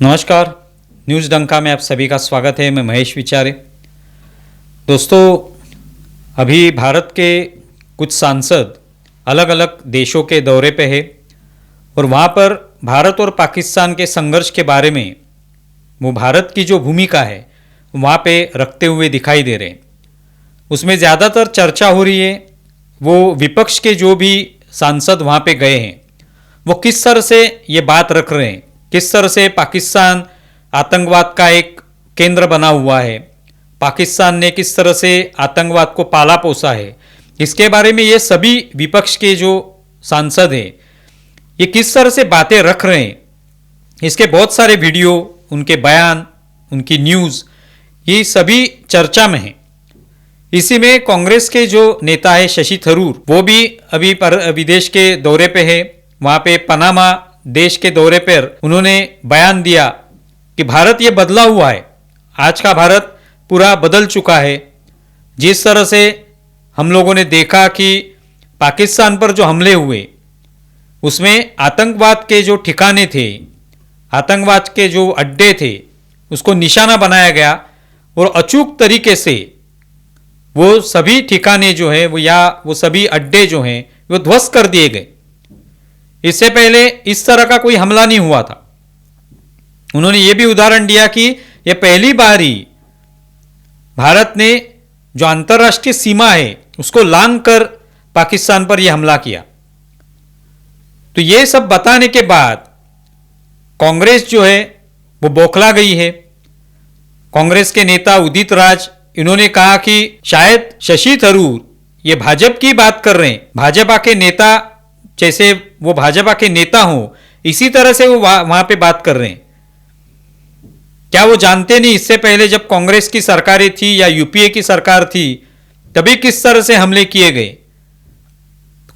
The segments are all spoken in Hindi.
नमस्कार, न्यूज़ डंका में आप सभी का स्वागत है। मैं महेश विचारे। दोस्तों, अभी भारत के कुछ सांसद अलग अलग देशों के दौरे पे है और वहाँ पर भारत और पाकिस्तान के संघर्ष के बारे में वो भारत की जो भूमिका है वहाँ पे रखते हुए दिखाई दे रहे हैं। उसमें ज़्यादातर चर्चा हो रही है वो विपक्ष के जो भी सांसद वहाँ पे गए हैं वो किस तरह से ये बात रख रहे हैं, किस तरह से पाकिस्तान आतंकवाद का एक केंद्र बना हुआ है, पाकिस्तान ने किस तरह से आतंकवाद को पाला पोसा है, इसके बारे में ये सभी विपक्ष के जो सांसद हैं ये किस तरह से बातें रख रहे हैं। इसके बहुत सारे वीडियो, उनके बयान, उनकी न्यूज़, ये सभी चर्चा में हैं। इसी में कांग्रेस के जो नेता है शशि थरूर, वो भी अभी विदेश के दौरे पे है। वहाँ पे पनामा देश के दौरे पर उन्होंने बयान दिया कि भारत ये बदला हुआ है, आज का भारत पूरा बदल चुका है। जिस तरह से हम लोगों ने देखा कि पाकिस्तान पर जो हमले हुए उसमें आतंकवाद के जो ठिकाने थे, आतंकवाद के जो अड्डे थे, उसको निशाना बनाया गया और अचूक तरीके से वो सभी ठिकाने जो है वो सभी अड्डे जो हैं वो ध्वस्त कर दिए गए। इससे पहले इस तरह का कोई हमला नहीं हुआ था। उन्होंने ये भी उदाहरण दिया कि यह पहली बार ही भारत ने जो अंतर्राष्ट्रीय सीमा है उसको लांघ कर पाकिस्तान पर यह हमला किया। तो ये सब बताने के बाद कांग्रेस जो है वो बौखला गई है। कांग्रेस के नेता उदित राज, इन्होंने कहा कि शायद शशि थरूर ये भाजपा की बात कर रहे हैं, भाजपा के नेता जैसे वो भाजपा के नेता हों इसी तरह से वो वहां पे बात कर रहे हैं। क्या वो जानते नहीं इससे पहले जब कांग्रेस की सरकारें थी या यूपीए की सरकार थी तभी किस तरह से हमले किए गए?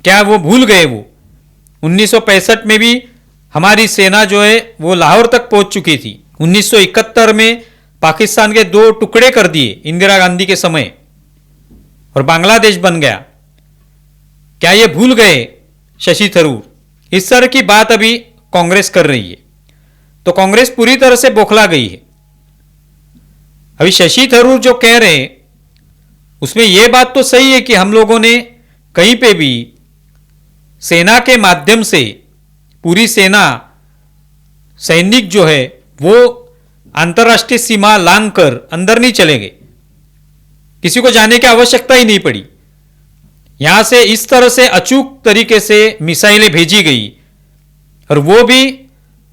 क्या वो भूल गए? वो 1965 में भी हमारी सेना जो है वो लाहौर तक पहुंच चुकी थी। 1971 में पाकिस्तान के 2 टुकड़े कर दिए इंदिरा गांधी के समय और बांग्लादेश बन गया। क्या ये भूल गए शशि थरूर? इस तरह की बात अभी कांग्रेस कर रही है, तो कांग्रेस पूरी तरह से बौखला गई है। अभी शशि थरूर जो कह रहे हैं उसमें यह बात तो सही है कि हम लोगों ने कहीं पे भी सेना के माध्यम से, पूरी सेना, सैनिक जो है वो अंतर्राष्ट्रीय सीमा लांघ कर अंदर नहीं चले गए, किसी को जाने की आवश्यकता ही नहीं पड़ी। यहां से इस तरह से अचूक तरीके से मिसाइलें भेजी गई और वो भी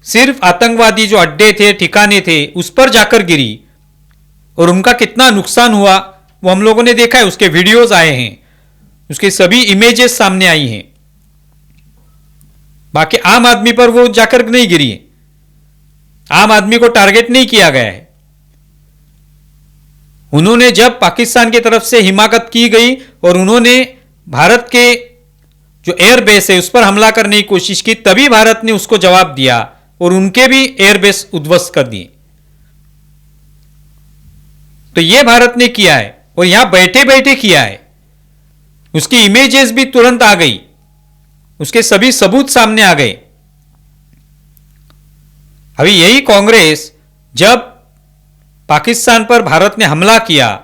सिर्फ आतंकवादी जो अड्डे थे, ठिकाने थे, उस पर जाकर गिरी और उनका कितना नुकसान हुआ वो हम लोगों ने देखा है। उसके वीडियोस आए हैं, उसके सभी इमेजेस सामने आई हैं। बाकी आम आदमी पर वो जाकर नहीं गिरी है, आम आदमी को टारगेट नहीं किया गया है। उन्होंने जब पाकिस्तान की तरफ से हिमाकत की गई और उन्होंने भारत के जो एयरबेस है उस पर हमला करने की कोशिश की, तभी भारत ने उसको जवाब दिया और उनके भी एयरबेस उद्ध्वस्त कर दिए। तो यह भारत ने किया है और यहां बैठे बैठे किया है। उसकी इमेजेस भी तुरंत आ गई, उसके सभी सबूत सामने आ गए। अभी यही कांग्रेस जब पाकिस्तान पर भारत ने हमला किया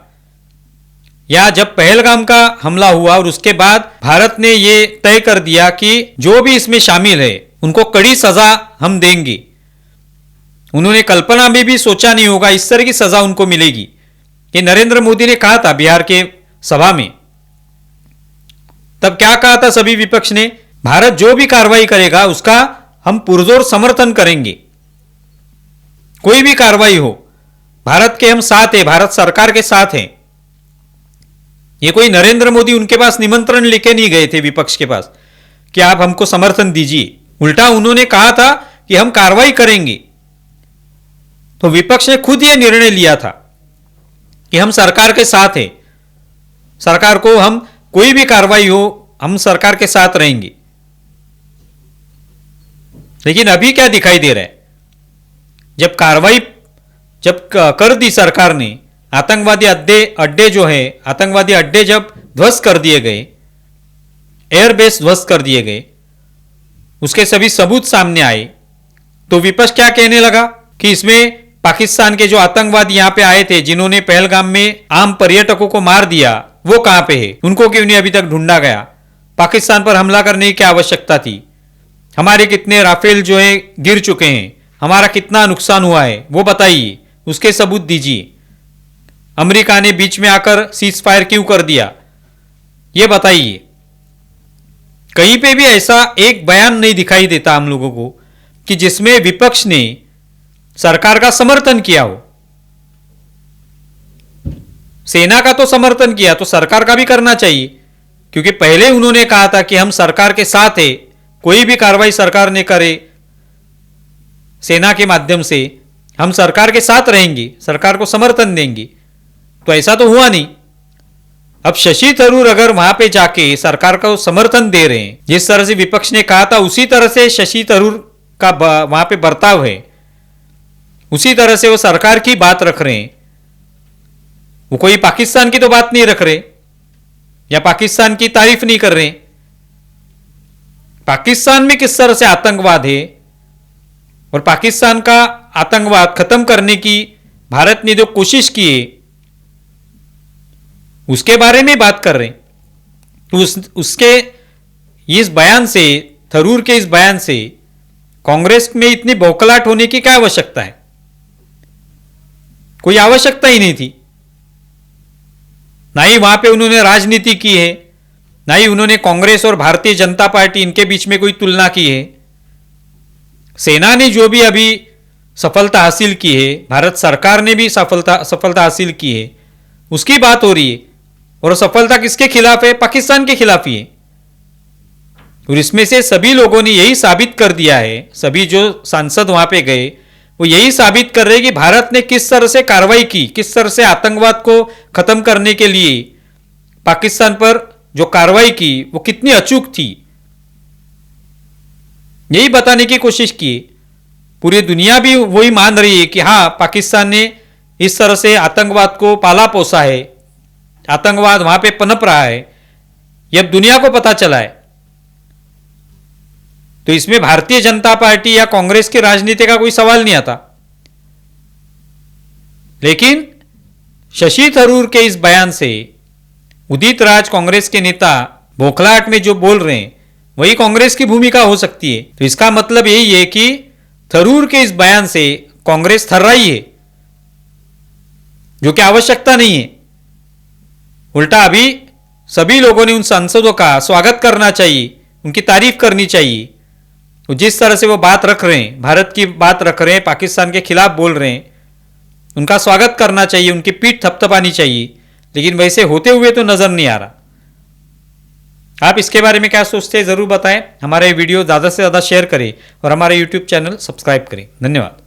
या जब पहलगाम का हमला हुआ और उसके बाद भारत ने यह तय कर दिया कि जो भी इसमें शामिल है उनको कड़ी सजा हम देंगे। उन्होंने कल्पना में भी सोचा नहीं होगा इस तरह की सजा उनको मिलेगी। ये नरेंद्र मोदी ने कहा था बिहार के सभा में। तब क्या कहा था सभी विपक्ष ने? भारत जो भी कार्रवाई करेगा उसका हम पुरजोर समर्थन करेंगे। कोई भी कार्रवाई हो, भारत के हम साथ हैं, भारत सरकार के साथ हैं। ये कोई नरेंद्र मोदी उनके पास निमंत्रण लेके नहीं गए थे विपक्ष के पास कि आप हमको समर्थन दीजिए। उल्टा उन्होंने कहा था कि हम कार्रवाई करेंगे। तो विपक्ष ने खुद यह निर्णय लिया था कि हम सरकार के साथ हैं, सरकार को हम कोई भी कार्रवाई हो हम सरकार के साथ रहेंगे। लेकिन अभी क्या दिखाई दे रहा है? जब कार्रवाई कर दी सरकार ने, आतंकवादी अड्डे जो है, आतंकवादी अड्डे जब ध्वस्त कर दिए गए, एयरबेस ध्वस्त कर दिए गए, उसके सभी सबूत सामने आए, तो विपक्ष क्या कहने लगा कि इसमें पाकिस्तान के जो आतंकवादी यहाँ पे आए थे, जिन्होंने पहलगाम में आम पर्यटकों को मार दिया, वो कहाँ पे है? उनको क्यों नहीं अभी तक ढूंढा गया? पाकिस्तान पर हमला करने की क्या आवश्यकता थी? हमारे कितने राफेल जो है गिर चुके हैं, हमारा कितना नुकसान हुआ है, वो बताइए, उसके सबूत दीजिए। अमेरिका ने बीच में आकर सीज फायर क्यों कर दिया, ये बताइए। कहीं पे भी ऐसा एक बयान नहीं दिखाई देता हम लोगों को कि जिसमें विपक्ष ने सरकार का समर्थन किया हो। सेना का तो समर्थन किया, तो सरकार का भी करना चाहिए, क्योंकि पहले उन्होंने कहा था कि हम सरकार के साथ है, कोई भी कार्रवाई सरकार ने करे सेना के माध्यम से, हम सरकार के साथ रहेंगे, सरकार को समर्थन देंगे। तो ऐसा तो हुआ नहीं। अब शशि थरूर अगर वहां पे जाके सरकार को समर्थन दे रहे हैं, जिस तरह से विपक्ष ने कहा था उसी तरह से शशि थरूर का वहां पे बर्ताव है, उसी तरह से वो सरकार की बात रख रहे हैं, वो कोई पाकिस्तान की तो बात नहीं रख रहे या पाकिस्तान की तारीफ नहीं कर रहे। पाकिस्तान में किस तरह से आतंकवाद है और पाकिस्तान का आतंकवाद खत्म करने की भारत ने जो कोशिश की है, उसके बारे में बात कर रहे हैं। तो उसके इस बयान से, थरूर के इस बयान से कांग्रेस में इतनी बौखलाहट होने की क्या आवश्यकता है? कोई आवश्यकता ही नहीं थी। ना ही वहां पे उन्होंने राजनीति की है, ना ही उन्होंने कांग्रेस और भारतीय जनता पार्टी इनके बीच में कोई तुलना की है। सेना ने जो भी अभी सफलता हासिल की है, भारत सरकार ने भी सफलता हासिल की है, उसकी बात हो रही है। और सफलता किसके खिलाफ है? पाकिस्तान के खिलाफ ही है। और इसमें से सभी लोगों ने यही साबित कर दिया है, सभी जो सांसद वहां पे गए वो यही साबित कर रहे हैं कि भारत ने किस तरह से कार्रवाई की, किस तरह से आतंकवाद को खत्म करने के लिए पाकिस्तान पर जो कार्रवाई की वो कितनी अचूक थी, यही बताने की कोशिश की। पूरी दुनिया भी वही मान रही है कि हाँ, पाकिस्तान ने इस तरह से आतंकवाद को पाला पोसा है, आतंकवाद वहां पे पनप रहा है, यह अब दुनिया को पता चला है। तो इसमें भारतीय जनता पार्टी या कांग्रेस की राजनीति का कोई सवाल नहीं आता। लेकिन शशि थरूर के इस बयान से उदित राज, कांग्रेस के नेता, बौखलाहट में जो बोल रहे हैं वही कांग्रेस की भूमिका हो सकती है। तो इसका मतलब यही है कि थरूर के इस बयान से कांग्रेस थर्राई है, जो कि आवश्यकता नहीं है। उल्टा अभी सभी लोगों ने उन सांसदों का स्वागत करना चाहिए, उनकी तारीफ करनी चाहिए। तो जिस तरह से वो बात रख रहे हैं, भारत की बात रख रहे हैं, पाकिस्तान के खिलाफ बोल रहे हैं, उनका स्वागत करना चाहिए, उनकी पीठ थपथपानी चाहिए। लेकिन वैसे होते हुए तो नजर नहीं आ रहा। आप इसके बारे में क्या सोचते हैं, जरूर बताएं। हमारा ये वीडियो ज़्यादा से ज़्यादा शेयर करें और हमारे YouTube चैनल सब्सक्राइब करें। धन्यवाद।